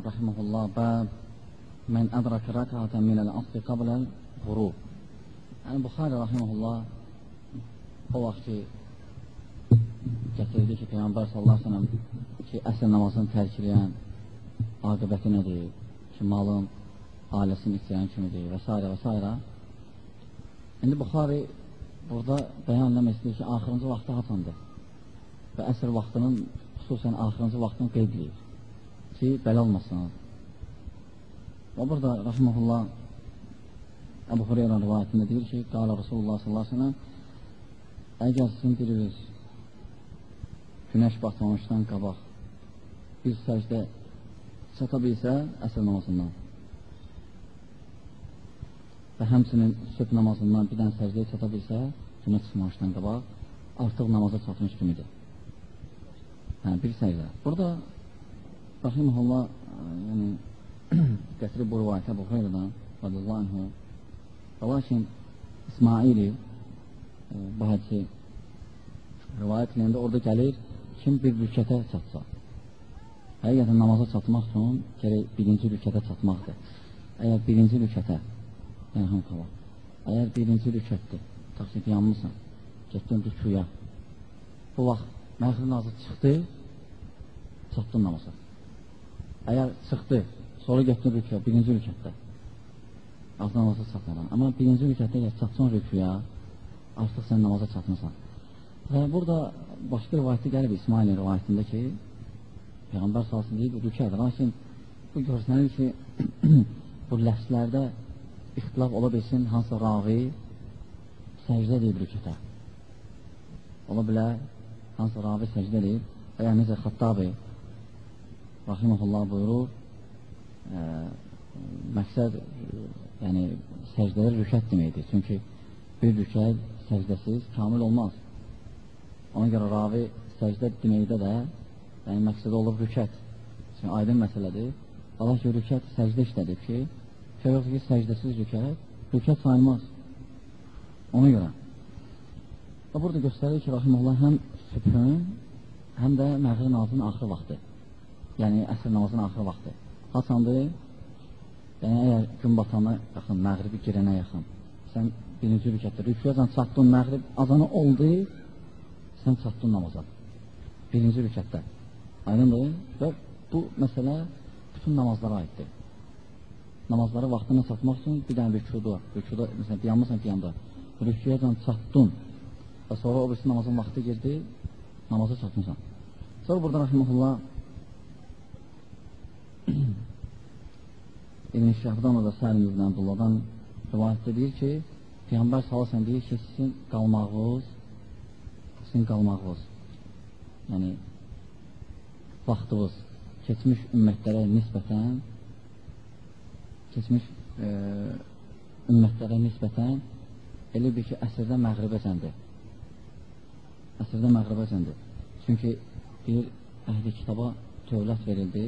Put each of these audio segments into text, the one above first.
rahimehullah bəb mən ədrəkə rəkətən minəl asri qabləl qurub. Yəni, Buxari rahimehullah o vaxt ki, gətirdi ki, Peyğəmbər sallallahu aleyhi ve sellem ki, əsr namazını tərk edən aqibəti nədir, ki, malın ailəsini istəyən kimidir və s. və s. İndi Buxari burada bəyan eləmək istəyir ki, axırıncı vaxtı haçandır və əsr vaxtının, xüsusən axırıncı vaxtını qeyd edir ki, belə olmasın. Və burada, rahiməhullah, Əbu Hureyra rivayətində deyir ki, qala Rasulullah sallallahu aleyhi ve sellem, əgər sizin biriniz günəş batmamışdan qabaq bir səcdə çata bilsə əsr namazından və həmçinin sübh namazından bir dənə səcdəyə çata bilsə günəş çıxmamışdan qabaq artıq namaza çatmış kimidir. Bir səcdə. Burada rahiməhullah yəni, gətirib bu rivayətə Əbu Hureyradan radiyallahu anhu. Lakin İsmaili bu hədisi rivayət edəndə orada gəlir kim bir rükətə çatsa. Həqiqətən namaza çatmaq üçün gərək birinci rükətə çatmaqdır. Əgər birinci rükətə əgər birinci rükətdir, təqsid yanmısan, getdin rükuya, bu vaxt məğrib nazı çıxdı, çatdın namaza. Əgər çıxdı, sonra getdin rükuya, birinci rükətdə, artıq namaza çatmadan. Amma birinci rükətdə əgər çatsan rükuya, artıq sən namaza çatmısan. Və burada başqa rivayətdə gəlib İsmailin rivayətində ki, Peyğəmbər salsın deyib, rükədir. Lakin bu görsənir ki, bu ləfslərdə ixtilaf ola bilsin, hansısa ravi səcdə deyib rükətə. Ola bilər, hansısa ravi səcdə deyib, və yəni necə Xattabi rahiməhullah buyurur, məqsəd yəni səcdələr rükət deməkdir. Çünki bir rükət səcdəsiz kamil olmaz. Ona görə ravi səcdə deməkdə də yəni məqsədə olur rükət. Çünki aydın məsələdir. Allah ki, rükət səcdə işlədir ki, yoxsa ki, səcdəsiz rükət sayılmaz. Ona görə. Və burada göstərir ki, rahiməhullah həm sübhün, həm də məğrib namazının axırı vaxtı. Yəni əsr namazının axırı vaxtı. Haçandır? Yəni əgər gün batana yaxın, məğribi girənə yaxın, sən birinci rükətdə rüküyacan çatdın, məğrib azanı oldu, sən çatdın namaza. Birinci rükətdə. Aydındır? Və bu məsələ bütün namazlara aiddir. Namazları vaxtına çatmaq üçün bir dənə rükuda, məsələn, dayanmısan qiyamda, rükuyacan çatdın və sonra o birisi namazın vaxtı girdi, namaza çatmışsan. Sonra burada rahiməhullah İbn-i Şəhbdan o da Səlim İbn Abdullahdan rivayətdə deyir ki, Peyğəmbər salasən deyir ki, sizin qalmağınız, yəni vaxtınız keçmiş ümmətlərə nisbətən elə bir ki, əsrdə məğribəcəndir. Çünki bir əhli kitaba Tövrat verildi,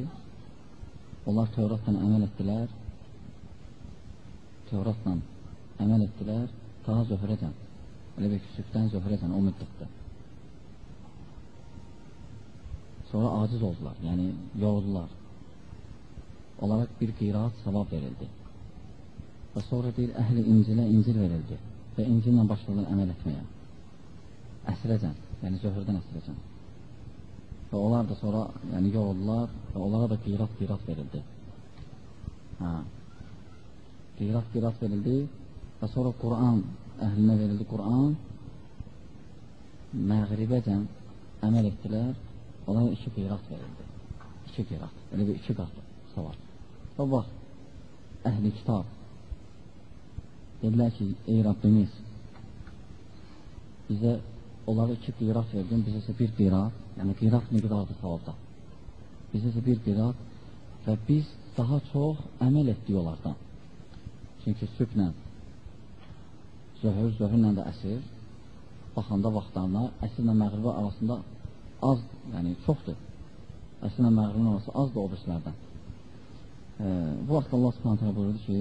onlar Tövratla əməl etdilər, daha zöhrəcən, elə bir ki, sübhdən zöhrəcən o müddətdə. Sonra aciz oldular, yəni yoruldular. Onlara bir qiraat savab verildi. Və sonra deyir, əhli İncilə İncil verildi və İncillə başladılar əməl etməyə. Əsrəcən, yəni zöhrdən əsrəcən. Və onlar da sonra yəni yoruldular və onlara da qiraat verildi. Qiraat verildi və sonra Quran əhlinə verildi. Quran məğribəcən əməl etdilər, onlara 2 qiraat verildi. 2 qiraat, elə bir 2 qatı savab. Və vaxt əhli kitab dedilər ki, ey Rabbimiz, bizə onlara 2 qiraat verdin, bizə isə 1 qiraat, yəni qiraat miqdardır savabda. Bizə isə 1 qiraat və biz daha çox əməl etdik onlardan. Çünki sübhlə, zöhrlə də əsr, baxanda vaxtlarına, əsrlə məğribi arasında az, yəni çoxdur. Əsrlə məğribin arası azdır o birislərdən. Bu vaxt Allah subhanətə buyurdu ki,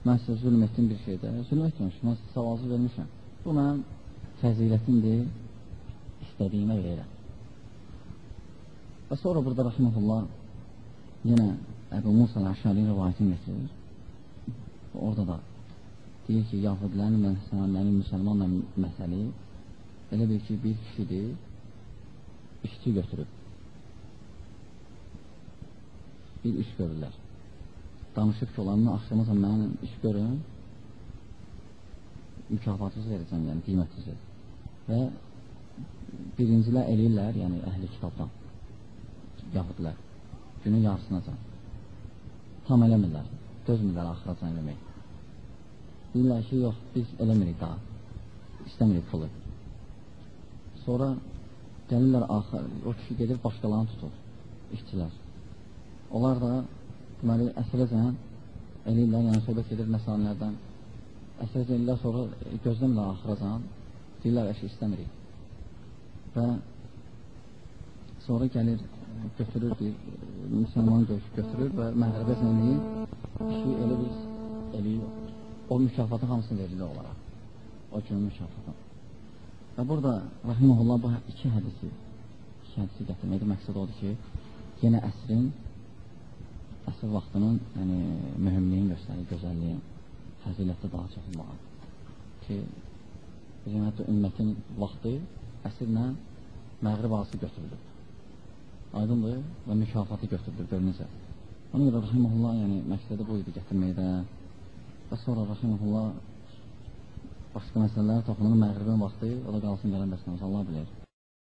mən sizə zülm etdim bir şeydə, zülm etməmişim, mən sizə savazı vermişəm. Bu mənim fəzilətimdir, istədiyimə verirəm. Və sonra burada rəhmətullah yenə Əbu Musa Əşəri rivayətini getirir. Orada da deyir ki, yahudilərin və həsənlərin müsəlmanla məsəli elə bir ki, bir kişidir, işçi götürüb. Bir iş görürlər. Danışıb ki, olanını axşamıza mənim iş görün, mükafatınız verəcəm, yəni qiymətiniz. Və birincilər eləyirlər, yəni əhli kitabdan, yahudilər, günün yarısınacan. Tam eləmirlər, dözmürlər axıracan eləmək. Deyirlər ki, yox, biz eləmirik daha, istəmirik pulu. Sonra gəlirlər axır, o kişi gedir, başqalarını tutur, işçilər. Onlar da deməli, əsrəcən eləyirlər, yəni söhbət edir məsələlərdən. Əsrəcən eləyirlər, sonra gözləmirlər axıracan, deyirlər, əşi istəmirik. Və sonra gəlir, götürür, bir müsəlman götürür və məğribə zənliyir, kişi elə biz eləyir, o mükafatın hamısını verilir olaraq, o günün mükafatın. Və burada, rahiməhullah, bu iki hədisi gətirməkdə məqsəd odur ki, yenə əsr vaxtının mühümliyin göstərir, gözəlliyin, fəzilətdə daha çox olmağa ki, bizim hətta ümmətin vaxtı əsrlə məğrib arası götürülür. Aydındır və mükafatı götürülür, görünəcə. Ona görə rahiməhullah, yəni məqsədi bu idi gətirməkdə və sonra rahiməhullah başqa məsələlər toxunur, məğribin vaxtı, o da qalsın gələn dərsləmiz, Allah bilir.